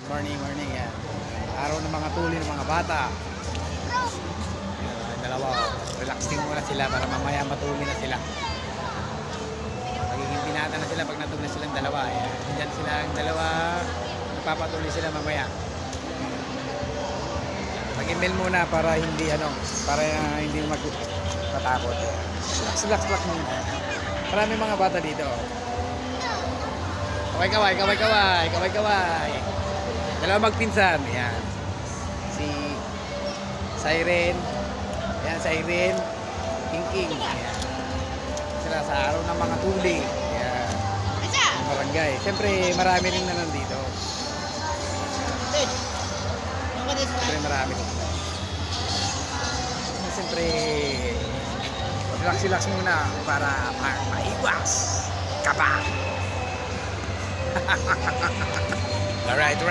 Morning, morning yan. Araw ng mga tuli ng mga bata. Dalawa, relaxing muna sila para mamaya matuli na sila. Magiging binata na sila pag natuli na silang dalawa. Ayan. Diyan sila ang dalawa, nagpapatuli sila mamaya. Mag-email muna para hindi hindi matakot. Relax muna. Marami mga bata dito. Kaway. Dalawa magpinsan. Ayan. Si Siren. Ayan, Siren. King. Ayan. Sila sa araw ng mga tuli. Ayan. Ang barangay. Siyempre, marami rin na nandito. Siyempre, marami rin. Siyempre, relax muna para maiwas ka pa. Alright.